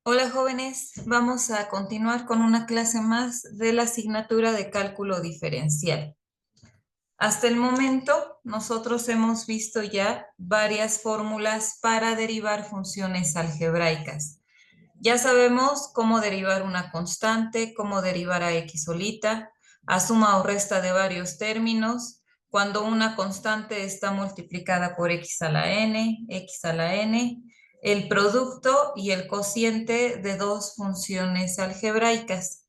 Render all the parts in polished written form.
Hola jóvenes, vamos a continuar con una clase más de la asignatura de cálculo diferencial. Hasta el momento, nosotros hemos visto ya varias fórmulas para derivar funciones algebraicas. Ya sabemos cómo derivar una constante, cómo derivar a x solita, a suma o resta de varios términos, cuando una constante está multiplicada por x a la n, el producto y el cociente de dos funciones algebraicas.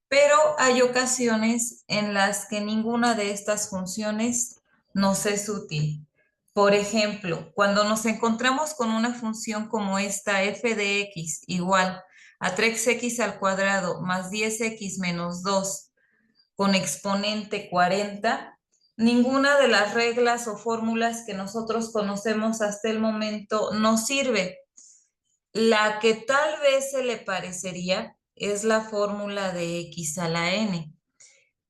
Pero hay ocasiones en las que ninguna de estas funciones nos es útil. Por ejemplo, cuando nos encontramos con una función como esta f de x igual a 3x al cuadrado más 10x menos 2 con exponente 40, ninguna de las reglas o fórmulas que nosotros conocemos hasta el momento nos sirve. La que tal vez se le parecería es la fórmula de x a la n.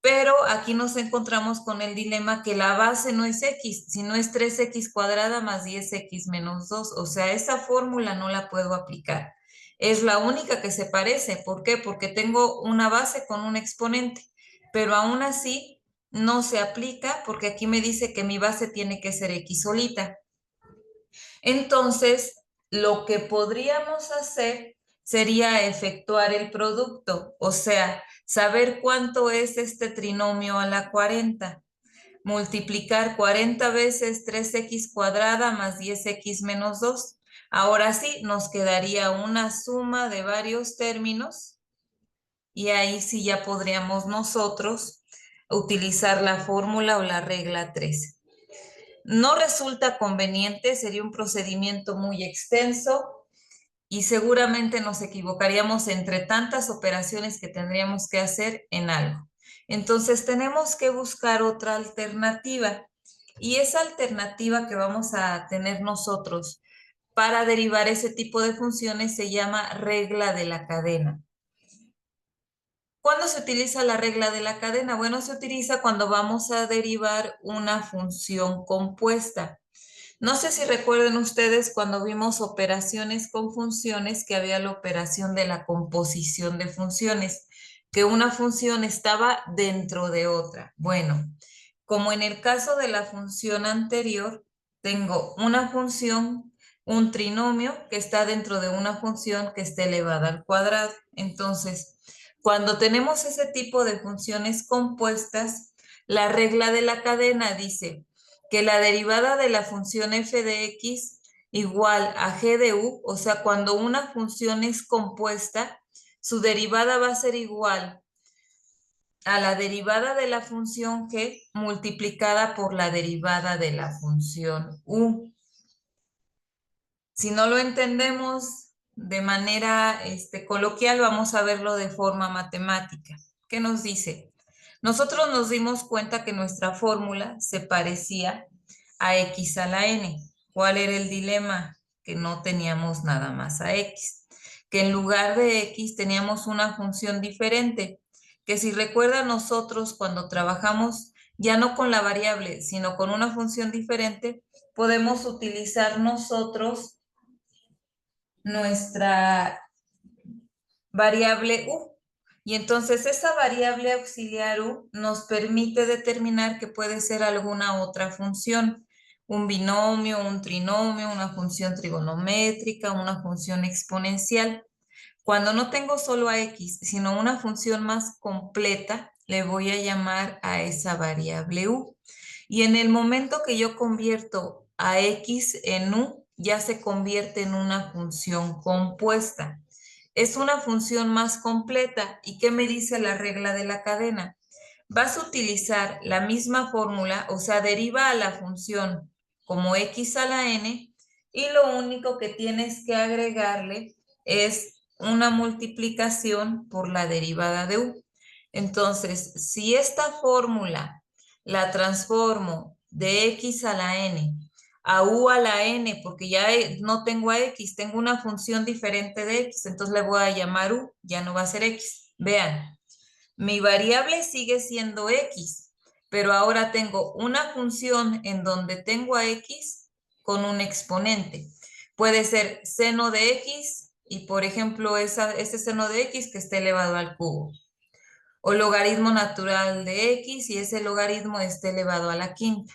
Pero aquí nos encontramos con el dilema que la base no es x, sino es 3x cuadrada más 10x menos 2. O sea, esa fórmula no la puedo aplicar. Es la única que se parece. ¿Por qué? Porque tengo una base con un exponente, pero aún así no se aplica porque aquí me dice que mi base tiene que ser x solita. Entonces, lo que podríamos hacer sería efectuar el producto, o sea, saber cuánto es este trinomio a la 40. Multiplicar 40 veces 3x cuadrada más 10x menos 2. Ahora sí, nos quedaría una suma de varios términos y ahí sí ya podríamos nosotros utilizar la fórmula o la regla 13. No resulta conveniente, sería un procedimiento muy extenso y seguramente nos equivocaríamos entre tantas operaciones que tendríamos que hacer en algo. Entonces tenemos que buscar otra alternativa y esa alternativa que vamos a tener nosotros para derivar ese tipo de funciones se llama regla de la cadena. ¿Cuándo se utiliza la regla de la cadena? Bueno, se utiliza cuando vamos a derivar una función compuesta. No sé si recuerden ustedes cuando vimos operaciones con funciones que había la operación de la composición de funciones, que una función estaba dentro de otra. Bueno, como en el caso de la función anterior, tengo una función, un trinomio que está dentro de una función que está elevada al cuadrado. Entonces, cuando tenemos ese tipo de funciones compuestas, la regla de la cadena dice que la derivada de la función f de x igual a g de u, o sea, cuando una función es compuesta, su derivada va a ser igual a la derivada de la función g multiplicada por la derivada de la función u. Si no lo entendemos de manera coloquial, vamos a verlo de forma matemática. ¿Qué nos dice? Nosotros nos dimos cuenta que nuestra fórmula se parecía a x a la n. ¿Cuál era el dilema? Que no teníamos nada más a x. Que en lugar de x teníamos una función diferente. Que si recuerdan nosotros cuando trabajamos ya no con la variable, sino con una función diferente, podemos utilizar nosotros nuestra variable u. Y entonces esa variable auxiliar u nos permite determinar que puede ser alguna otra función, un binomio, un trinomio, una función trigonométrica, una función exponencial. Cuando no tengo solo a x, sino una función más completa, le voy a llamar a esa variable u. Y en el momento que yo convierto a x en u, ya se convierte en una función compuesta. Es una función más completa. ¿Y qué me dice la regla de la cadena? Vas a utilizar la misma fórmula, o sea, deriva a la función como x a la n, y lo único que tienes que agregarle es una multiplicación por la derivada de u. Entonces, si esta fórmula la transformo de x a la n a u a la n, porque ya no tengo a x, tengo una función diferente de x, entonces le voy a llamar u, ya no va a ser x. Vean, mi variable sigue siendo x, pero ahora tengo una función en donde tengo a x con un exponente. Puede ser seno de x y por ejemplo ese seno de x que esté elevado al cubo. O logaritmo natural de x y ese logaritmo esté elevado a la quinta.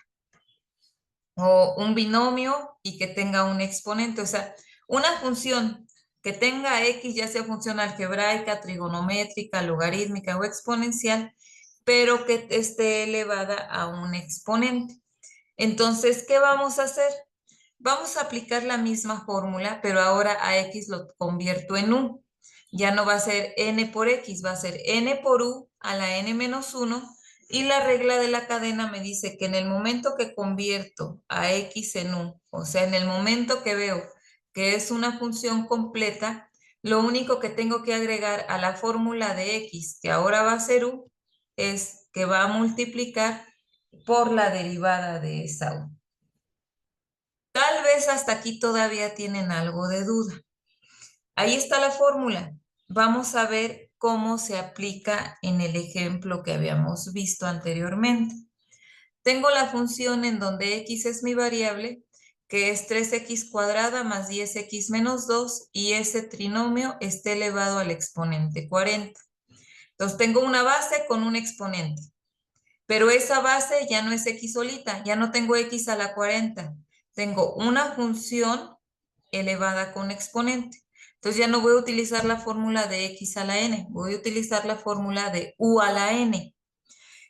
O un binomio y que tenga un exponente. O sea, una función que tenga x, ya sea función algebraica, trigonométrica, logarítmica o exponencial, pero que esté elevada a un exponente. Entonces, ¿qué vamos a hacer? Vamos a aplicar la misma fórmula, pero ahora a x lo convierto en u. Ya no va a ser n por x, va a ser n por u a la n menos 1. Y la regla de la cadena me dice que en el momento que convierto a x en u, o sea, en el momento que veo que es una función completa, lo único que tengo que agregar a la fórmula de x, que ahora va a ser u, es que va a multiplicar por la derivada de esa u. Tal vez hasta aquí todavía tienen algo de duda. Ahí está la fórmula. Vamos a ver cómo se aplica en el ejemplo que habíamos visto anteriormente. Tengo la función en donde x es mi variable, que es 3x cuadrada más 10x menos 2, y ese trinomio está elevado al exponente 40. Entonces tengo una base con un exponente, pero esa base ya no es x solita, ya no tengo x a la 40. Tengo una función elevada con exponente. Entonces ya no voy a utilizar la fórmula de x a la n, voy a utilizar la fórmula de u a la n.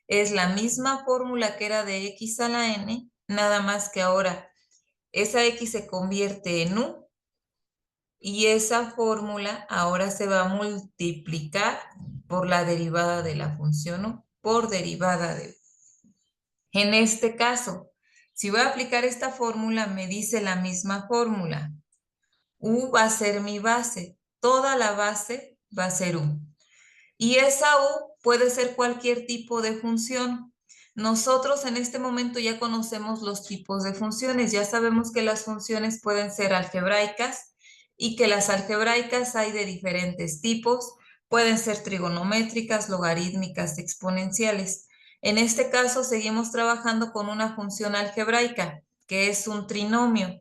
Es la misma fórmula que era de x a la n, nada más que ahora esa x se convierte en u y esa fórmula ahora se va a multiplicar por la derivada de la función u, por derivada de u. En este caso, si voy a aplicar esta fórmula, me dice la misma fórmula. U va a ser mi base, toda la base va a ser u. Y esa u puede ser cualquier tipo de función. Nosotros en este momento ya conocemos los tipos de funciones, ya sabemos que las funciones pueden ser algebraicas y que las algebraicas hay de diferentes tipos, pueden ser trigonométricas, logarítmicas, exponenciales. En este caso seguimos trabajando con una función algebraica, que es un trinomio.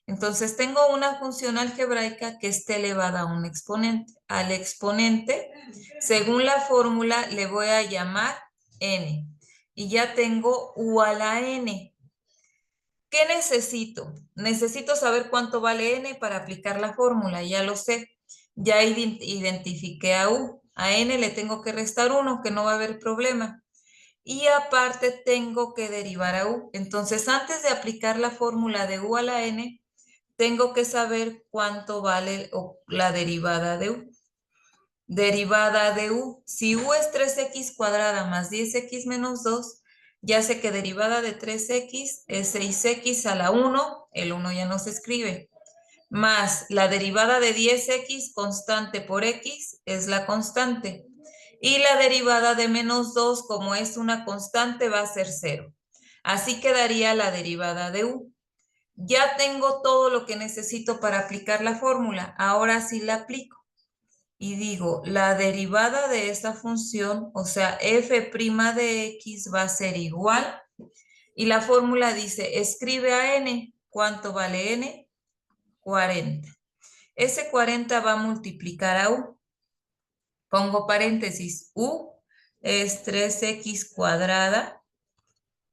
Entonces tengo una función algebraica que esté elevada a un exponente. Al exponente, según la fórmula, le voy a llamar n. Y ya tengo u a la n. ¿Qué necesito? Necesito saber cuánto vale n para aplicar la fórmula. Ya lo sé. Ya identifiqué a u. A n le tengo que restar 1, que no va a haber problema. Y aparte tengo que derivar a u. Entonces, antes de aplicar la fórmula de u a la n, tengo que saber cuánto vale la derivada de u. Derivada de u. Si u es 3x cuadrada más 10x menos 2, ya sé que derivada de 3x es 6x a la 1, el 1 ya no se escribe, más la derivada de 10x constante por x es la constante. Y la derivada de menos 2, como es una constante, va a ser 0. Así quedaría la derivada de u. Ya tengo todo lo que necesito para aplicar la fórmula. Ahora sí la aplico. Y digo, la derivada de esta función, o sea, f' de x va a ser igual. Y la fórmula dice, escribe a n. ¿Cuánto vale n? 40. Ese 40 va a multiplicar a u. Pongo paréntesis, u es 3x cuadrada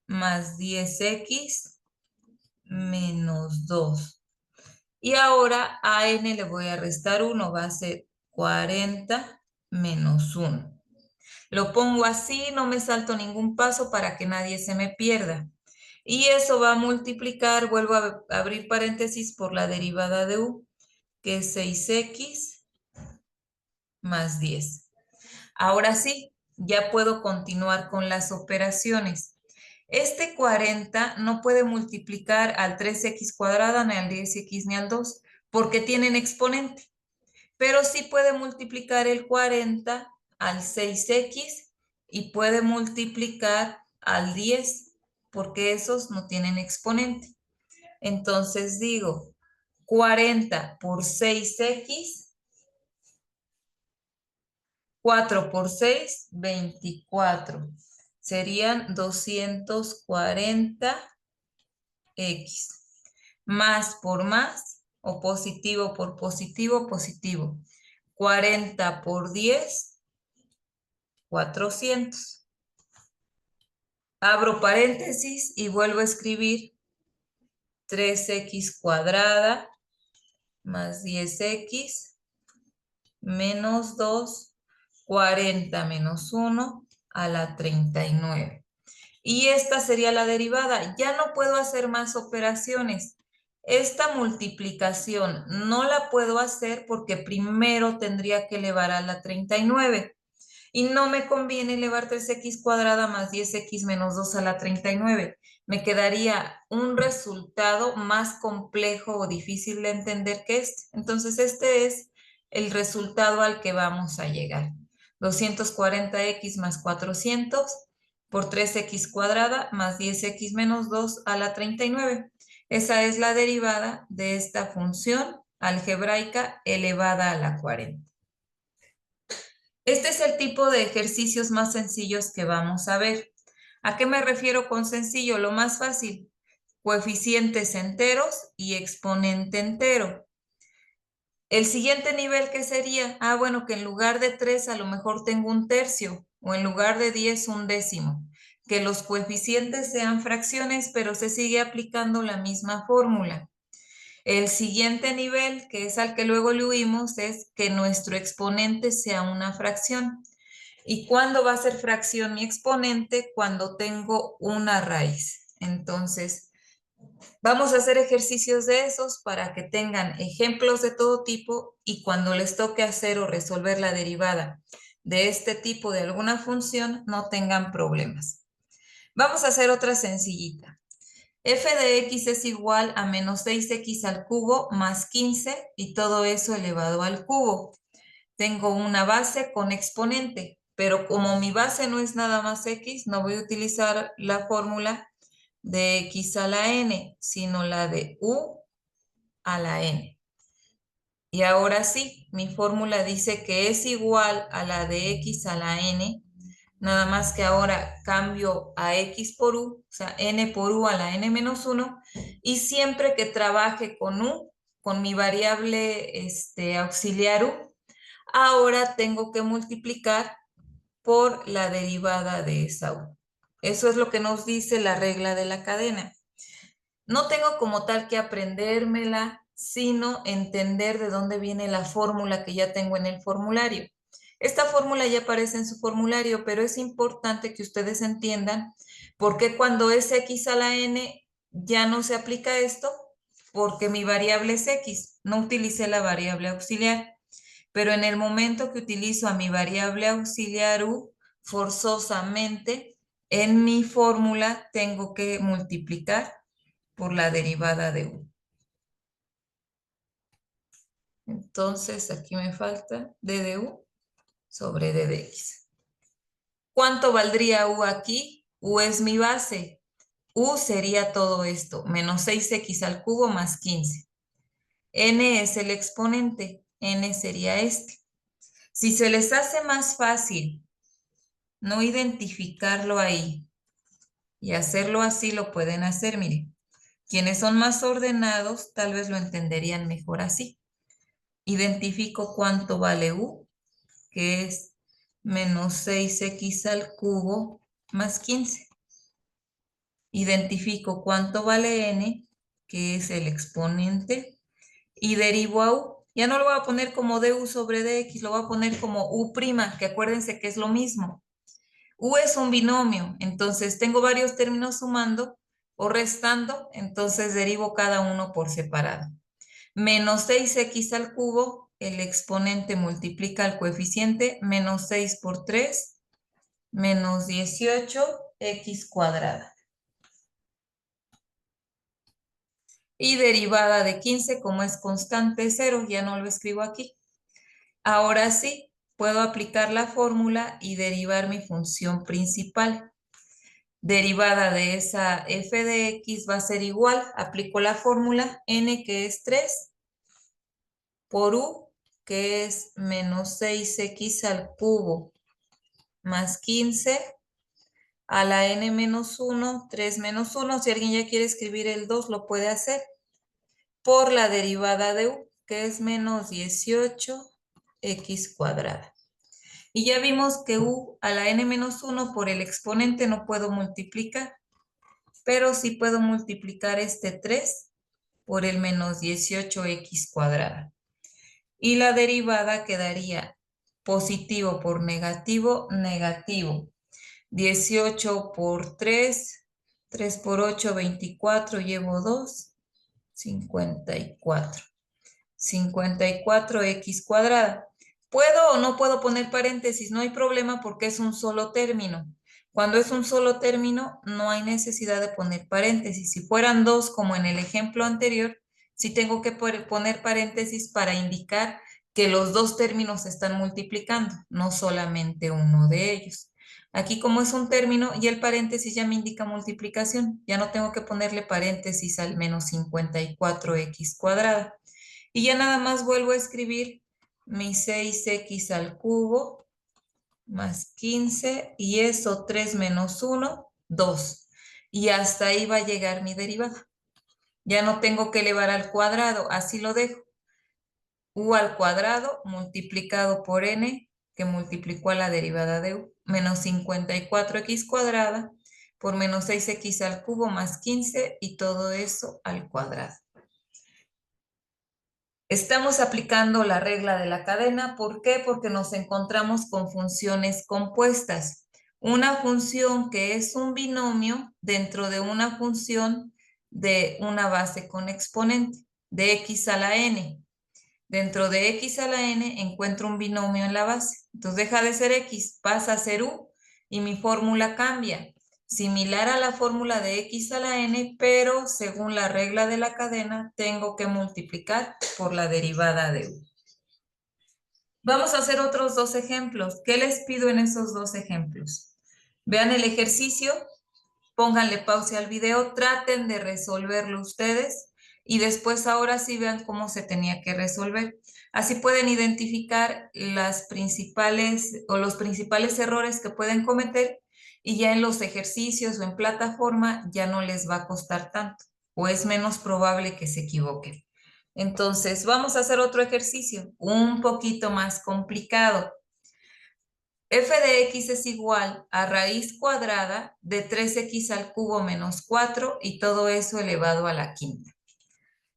más 10x menos 2. Y ahora a n le voy a restar 1, va a ser 40 menos 1. Lo pongo así, no me salto ningún paso para que nadie se me pierda. Y eso va a multiplicar, vuelvo a abrir paréntesis por la derivada de u, que es 6x más 10. Ahora sí, ya puedo continuar con las operaciones. Este 40 no puede multiplicar al 3x cuadrada, ni al 10x, ni al 2, porque tienen exponente. Pero sí puede multiplicar el 40 al 6x y puede multiplicar al 10, porque esos no tienen exponente. Entonces digo, 40 por 6x, 4 por 6, 24. Serían 240x. Más por más o positivo por positivo, positivo. 40 por 10, 400. Abro paréntesis y vuelvo a escribir 3x cuadrada más 10x menos 2, 40 menos 1 a la 39. Y esta sería la derivada. Ya no puedo hacer más operaciones. Esta multiplicación no la puedo hacer porque primero tendría que elevar a la 39. Y no me conviene elevar 3x cuadrada más 10x menos 2 a la 39. Me quedaría un resultado más complejo o difícil de entender que este. Entonces, este es el resultado al que vamos a llegar. 240x más 400 por 3x cuadrada más 10x menos 2 a la 39. Esa es la derivada de esta función algebraica elevada a la 40. Este es el tipo de ejercicios más sencillos que vamos a ver. ¿A qué me refiero con sencillo? Lo más fácil, coeficientes enteros y exponente entero. El siguiente nivel, ¿qué sería? Bueno, que en lugar de 3 a lo mejor tengo un tercio o en lugar de 10 un décimo. Que los coeficientes sean fracciones, pero se sigue aplicando la misma fórmula. El siguiente nivel, que es al que luego le huimos, es que nuestro exponente sea una fracción. ¿Y cuándo va a ser fracción mi exponente? Cuando tengo una raíz. Entonces, vamos a hacer ejercicios de esos para que tengan ejemplos de todo tipo y cuando les toque hacer o resolver la derivada de este tipo de alguna función, no tengan problemas. Vamos a hacer otra sencillita. F de x es igual a menos 6x al cubo más 15 y todo eso elevado al cubo. Tengo una base con exponente, pero como mi base no es nada más x, no voy a utilizar la fórmula de x a la n, sino la de u a la n. Y ahora sí, mi fórmula dice que es igual a la de x a la n, nada más que ahora cambio a x por u, o sea, n por u a la n menos 1, y siempre que trabaje con u, con mi variable auxiliar u, ahora tengo que multiplicar por la derivada de esa u. Eso es lo que nos dice la regla de la cadena. No tengo como tal que aprendérmela, sino entender de dónde viene la fórmula que ya tengo en el formulario. Esta fórmula ya aparece en su formulario, pero es importante que ustedes entiendan por qué cuando es x a la n ya no se aplica esto, porque mi variable es x, no utilicé la variable auxiliar. Pero en el momento que utilizo a mi variable auxiliar u, forzosamente en mi fórmula tengo que multiplicar por la derivada de u. Entonces aquí me falta d de u sobre d de x. ¿Cuánto valdría u aquí? U es mi base. U sería todo esto, menos 6x al cubo más 15. N es el exponente, n sería este. Si se les hace más fácil no identificarlo ahí y hacerlo así, lo pueden hacer, miren. Quienes son más ordenados tal vez lo entenderían mejor así. Identifico cuánto vale u, que es menos 6x al cubo más 15. Identifico cuánto vale n, que es el exponente, y derivo a u. Ya no lo voy a poner como du sobre dx, lo voy a poner como u', que acuérdense que es lo mismo. U es un binomio, entonces tengo varios términos sumando o restando, entonces derivo cada uno por separado. Menos 6x al cubo, el exponente multiplica el coeficiente, menos 6 por 3, menos 18x cuadrada. Y derivada de 15, como es constante 0, ya no lo escribo aquí. Ahora sí, puedo aplicar la fórmula y derivar mi función principal. Derivada de esa f de x va a ser igual, aplico la fórmula, n que es 3, por u, que es menos 6x al cubo, más 15, a la n menos 1, 3 menos 1. Si alguien ya quiere escribir el 2, lo puede hacer. por la derivada de u, que es menos 18x cuadrada. Y ya vimos que u a la n menos 1 por el exponente no puedo multiplicar, pero sí puedo multiplicar este 3 por el menos 18x cuadrada. Y la derivada quedaría positivo por negativo, negativo. 18 por 3, 3 por 8, 24, llevo 2, 54. 54x cuadrada. ¿Puedo o no puedo poner paréntesis? No hay problema porque es un solo término. Cuando es un solo término, no hay necesidad de poner paréntesis. Si fueran dos, como en el ejemplo anterior, sí tengo que poner paréntesis para indicar que los dos términos se están multiplicando, no solamente uno de ellos. Aquí como es un término y el paréntesis ya me indica multiplicación, ya no tengo que ponerle paréntesis al menos 54x cuadrada. Y ya nada más vuelvo a escribir mi 6x al cubo más 15 y eso 3 menos 1, 2. Y hasta ahí va a llegar mi derivada. Ya no tengo que elevar al cuadrado, así lo dejo. U al cuadrado multiplicado por n, que multiplicó a la derivada de u, menos 54x cuadrada por menos 6x al cubo más 15 y todo eso al cuadrado. Estamos aplicando la regla de la cadena. ¿Por qué? Porque nos encontramos con funciones compuestas. Una función que es un binomio dentro de una función de una base con exponente, de x a la n. Dentro de x a la n encuentro un binomio en la base. Entonces deja de ser x, pasa a ser u y mi fórmula cambia. Similar a la fórmula de x a la n, pero según la regla de la cadena, tengo que multiplicar por la derivada de u. Vamos a hacer otros dos ejemplos. ¿Qué les pido en esos dos ejemplos? Vean el ejercicio, pónganle pausa al video, traten de resolverlo ustedes y después ahora sí vean cómo se tenía que resolver. Así pueden identificar las principales o los principales errores que pueden cometer y ya en los ejercicios o en plataforma ya no les va a costar tanto o es menos probable que se equivoquen. Entonces, vamos a hacer otro ejercicio un poquito más complicado. F de x es igual a raíz cuadrada de 3x al cubo menos 4 y todo eso elevado a la quinta.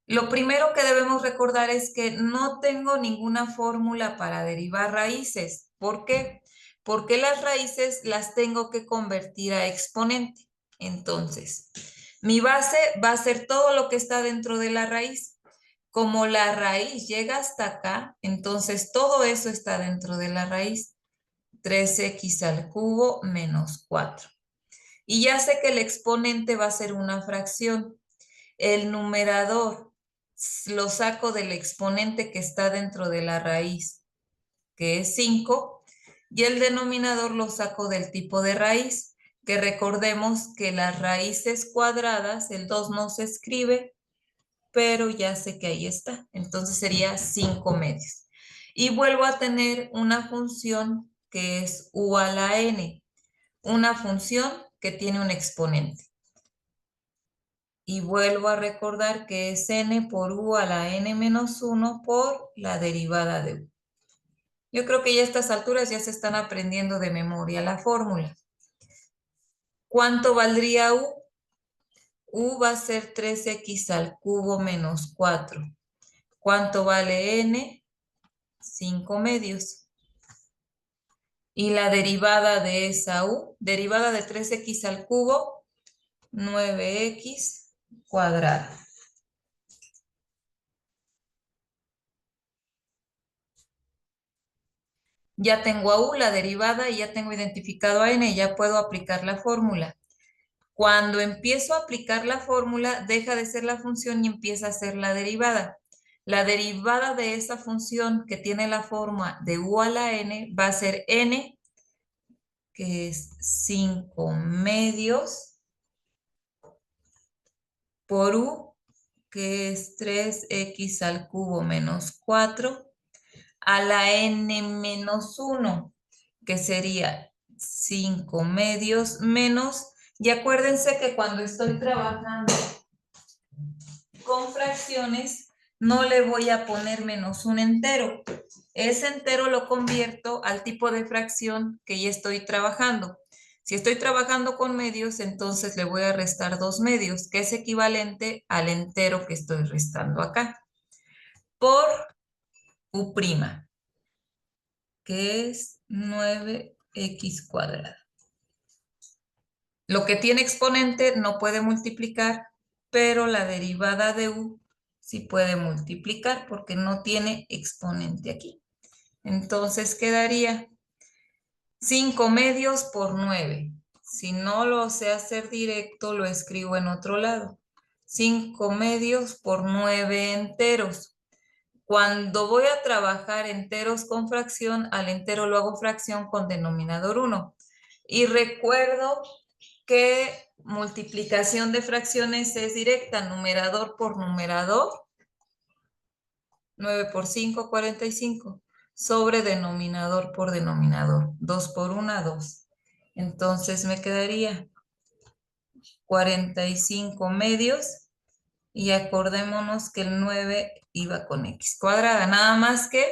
Lo primero que debemos recordar es que no tengo ninguna fórmula para derivar raíces. ¿Por qué? Porque las raíces las tengo que convertir a exponente. Entonces, mi base va a ser todo lo que está dentro de la raíz. Como la raíz llega hasta acá, entonces todo eso está dentro de la raíz. 3x al cubo menos 4. Y ya sé que el exponente va a ser una fracción. El numerador lo saco del exponente que está dentro de la raíz, que es 5, y el denominador lo saco del tipo de raíz, que recordemos que las raíces cuadradas, el 2 no se escribe, pero ya sé que ahí está. Entonces sería 5 medios. Y vuelvo a tener una función que es u a la n, una función que tiene un exponente. Y vuelvo a recordar que es n por u a la n menos 1 por la derivada de u. Yo creo que ya a estas alturas ya se están aprendiendo de memoria la fórmula. ¿Cuánto valdría u? U va a ser 3x al cubo menos 4. ¿Cuánto vale n? 5 medios. Y la derivada de esa u, derivada de 3x al cubo, 9x cuadrada. Ya tengo a u, la derivada, y ya tengo identificado a n, ya puedo aplicar la fórmula. Cuando empiezo a aplicar la fórmula, deja de ser la función y empieza a ser la derivada. La derivada de esa función que tiene la forma de u a la n va a ser n, que es 5 medios, por u, que es 3x al cubo menos 4, a la n menos 1, que sería 5 medios menos, y acuérdense que cuando estoy trabajando con fracciones, no le voy a poner menos un entero. Ese entero lo convierto al tipo de fracción que ya estoy trabajando. Si estoy trabajando con medios, entonces le voy a restar 2 medios, que es equivalente al entero que estoy restando acá, por u', que es 9x cuadrada. Lo que tiene exponente no puede multiplicar, pero la derivada de u sí puede multiplicar porque no tiene exponente aquí. Entonces quedaría 5 medios por 9. Si no lo sé hacer directo, lo escribo en otro lado. 5 medios por 9 enteros. Cuando voy a trabajar enteros con fracción, al entero lo hago fracción con denominador 1. Y recuerdo que multiplicación de fracciones es directa, numerador por numerador, 9 por 5, 45, sobre denominador por denominador, 2 por 1, 2. Entonces me quedaría 45 medios y acordémonos que el 9 iba con x cuadrada, nada más que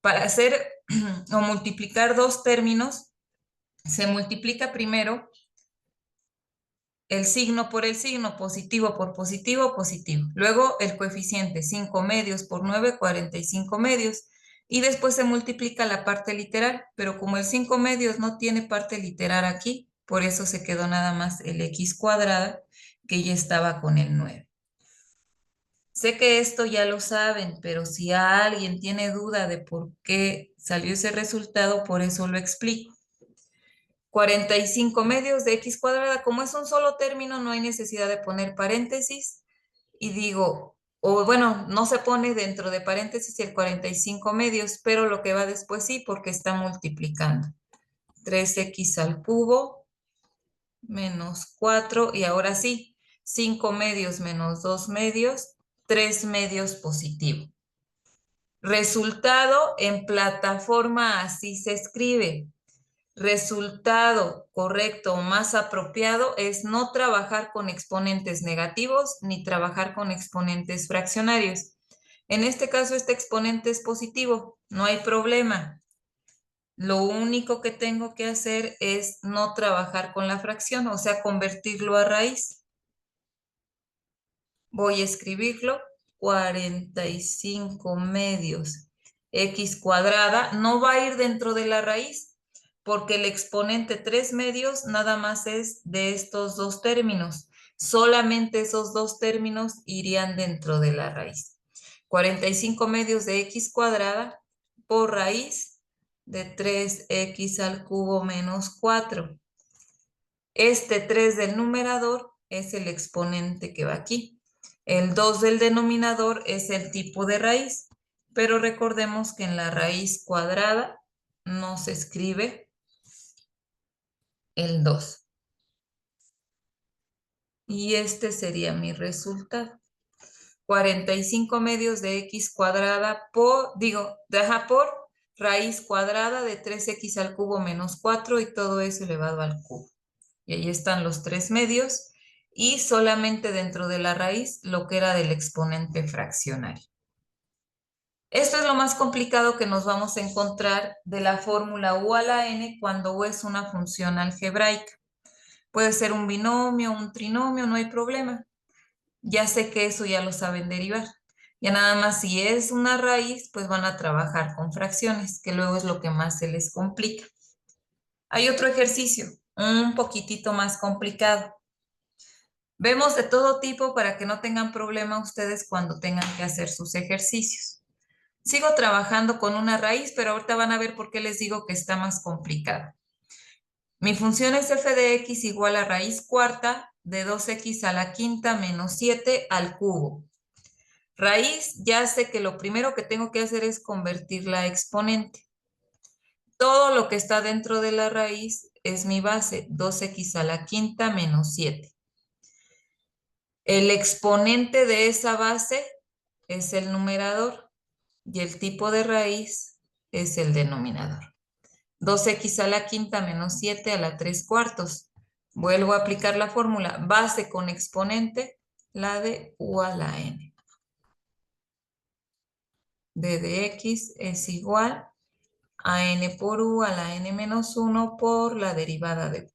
para hacer o multiplicar dos términos, se multiplica primero el signo por el signo, positivo por positivo, positivo. Luego el coeficiente, 5 medios por 9, 45 medios. Y después se multiplica la parte literal, pero como el 5 medios no tiene parte literal aquí, por eso se quedó nada más el x cuadrada, que ya estaba con el 9. Sé que esto ya lo saben, pero si alguien tiene duda de por qué salió ese resultado, por eso lo explico. 45 medios de x cuadrada, como es un solo término, no hay necesidad de poner paréntesis. Y digo, o bueno, no se pone dentro de paréntesis el 45 medios, pero lo que va después sí, porque está multiplicando. 3x al cubo menos 4, y ahora sí, 5 medios menos 2 medios, 3 medios positivo. Resultado en plataforma así se escribe. Resultado correcto o más apropiado es no trabajar con exponentes negativos ni trabajar con exponentes fraccionarios. En este caso, este exponente es positivo, no hay problema. Lo único que tengo que hacer es no trabajar con la fracción, o sea, convertirlo a raíz. Voy a escribirlo, 45 medios x cuadrada, no va a ir dentro de la raíz, porque el exponente 3 medios nada más es de estos dos términos. Solamente esos dos términos irían dentro de la raíz. 45 medios de x cuadrada por raíz de 3x al cubo menos 4. Este 3 del numerador es el exponente que va aquí. El 2 del denominador es el tipo de raíz, pero recordemos que en la raíz cuadrada no se escribe el 2. Y este sería mi resultado. 45 medios de x cuadrada por raíz cuadrada de 3x al cubo menos 4 y todo eso elevado al cubo. Y ahí están los 3 medios y solamente dentro de la raíz lo que era del exponente fraccionario. Esto es lo más complicado que nos vamos a encontrar de la fórmula u a la n cuando u es una función algebraica. Puede ser un binomio, un trinomio, no hay problema. Ya sé que eso ya lo saben derivar. Ya nada más si es una raíz, pues van a trabajar con fracciones, que luego es lo que más se les complica. Hay otro ejercicio, un poquitito más complicado. Vemos de todo tipo para que no tengan problema ustedes cuando tengan que hacer sus ejercicios. Sigo trabajando con una raíz, pero ahorita van a ver por qué les digo que está más complicada. Mi función es f de x igual a raíz cuarta de 2x a la quinta menos 7 al cubo. Raíz, ya sé que lo primero que tengo que hacer es convertirla a exponente. Todo lo que está dentro de la raíz es mi base, 2x a la quinta menos 7. El exponente de esa base es el numerador y el tipo de raíz es el denominador. 2x a la quinta menos 7 a la 3 cuartos. Vuelvo a aplicar la fórmula base con exponente, la de u a la n. d de x es igual a n por u a la n menos 1 por la derivada de u.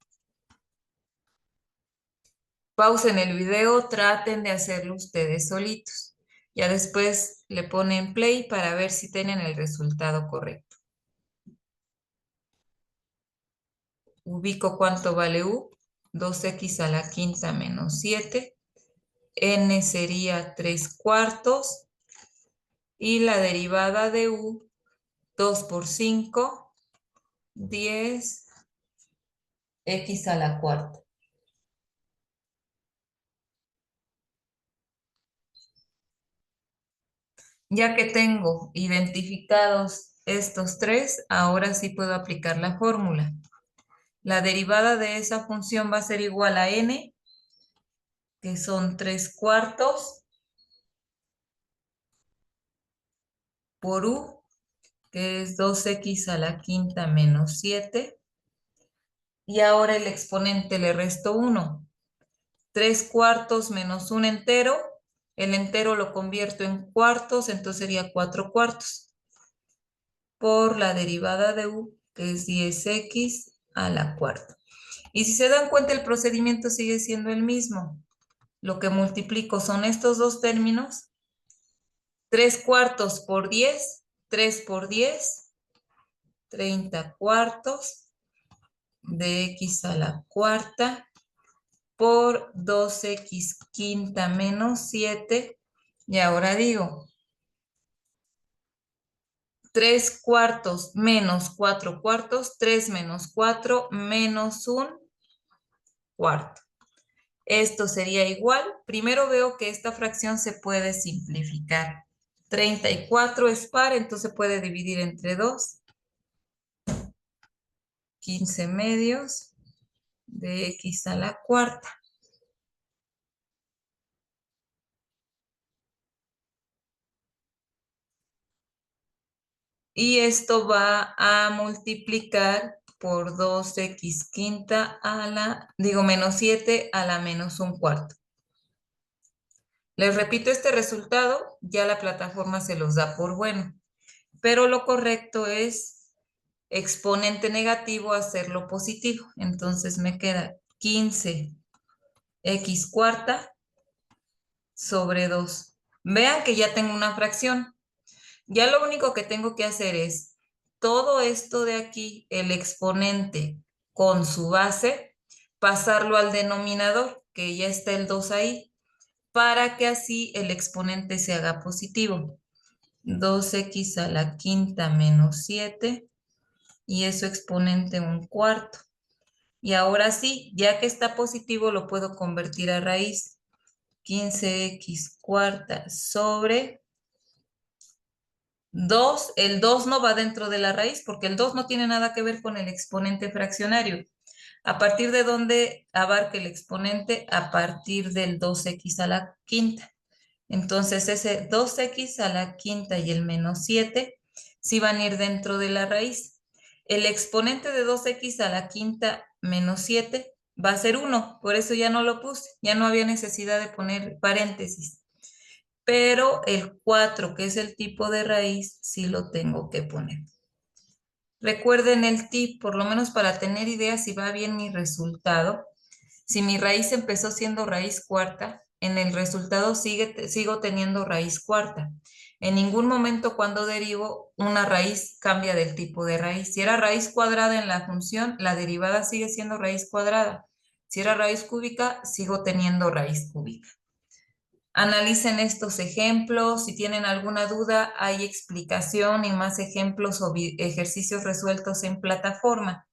Pausen el video, traten de hacerlo ustedes solitos. Ya después le ponen play para ver si tienen el resultado correcto. Ubico cuánto vale u, 2x a la quinta menos 7. N sería 3/4. Y la derivada de u, 2 por 5, 10, x a la cuarta. Ya que tengo identificados estos tres, ahora sí puedo aplicar la fórmula. La derivada de esa función va a ser igual a n, que son 3/4, por u, que es 2x a la quinta menos 7. Y ahora el exponente le resto 1. 3/4 menos un entero. El entero lo convierto en cuartos, entonces sería 4/4. Por la derivada de u, que es 10x a la cuarta. Y si se dan cuenta, el procedimiento sigue siendo el mismo. Lo que multiplico son estos dos términos. 3/4 por 10, 3 por 10, 30/4 de x a la cuarta por 2x quinta menos 7. Y ahora digo, 3/4 menos 4/4, 3 menos 4 menos un cuarto. Esto sería igual. Primero veo que esta fracción se puede simplificar. 34 es par, entonces puede dividir entre 2. 15 medios de x a la cuarta. Y esto va a multiplicar por 2x quinta a la, menos 7 a la menos un cuarto. Les repito este resultado, ya la plataforma se los da por bueno. Pero lo correcto es exponente negativo hacerlo positivo. Entonces me queda 15x cuarta sobre 2. Vean que ya tengo una fracción. Ya lo único que tengo que hacer es todo esto de aquí, el exponente con su base, pasarlo al denominador, que ya está el 2 ahí, para que así el exponente se haga positivo. 2x a la quinta menos 7, y eso exponente un cuarto. Y ahora sí, ya que está positivo, lo puedo convertir a raíz. 15x cuarta sobre 2, el 2 no va dentro de la raíz porque el 2 no tiene nada que ver con el exponente fraccionario. ¿A partir de dónde abarca el exponente? A partir del 2x a la quinta. Entonces ese 2x a la quinta y el menos 7 sí van a ir dentro de la raíz. El exponente de 2x a la quinta menos 7 va a ser 1, por eso ya no lo puse, ya no había necesidad de poner paréntesis. Pero el 4, que es el tipo de raíz, sí lo tengo que poner. Recuerden el tip, por lo menos para tener idea si va bien mi resultado. Si mi raíz empezó siendo raíz cuarta, en el resultado sigo teniendo raíz cuarta. En ningún momento cuando derivo una raíz cambia del tipo de raíz. Si era raíz cuadrada en la función, la derivada sigue siendo raíz cuadrada. Si era raíz cúbica, sigo teniendo raíz cúbica. Analicen estos ejemplos. Si tienen alguna duda, hay explicación y más ejemplos o ejercicios resueltos en plataforma.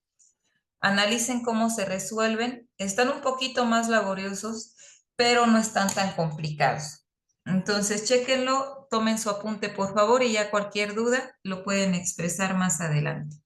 Analicen cómo se resuelven. Están un poquito más laboriosos, pero no están tan complicados. Entonces, chéquenlo, tomen su apunte por favor y ya cualquier duda lo pueden expresar más adelante.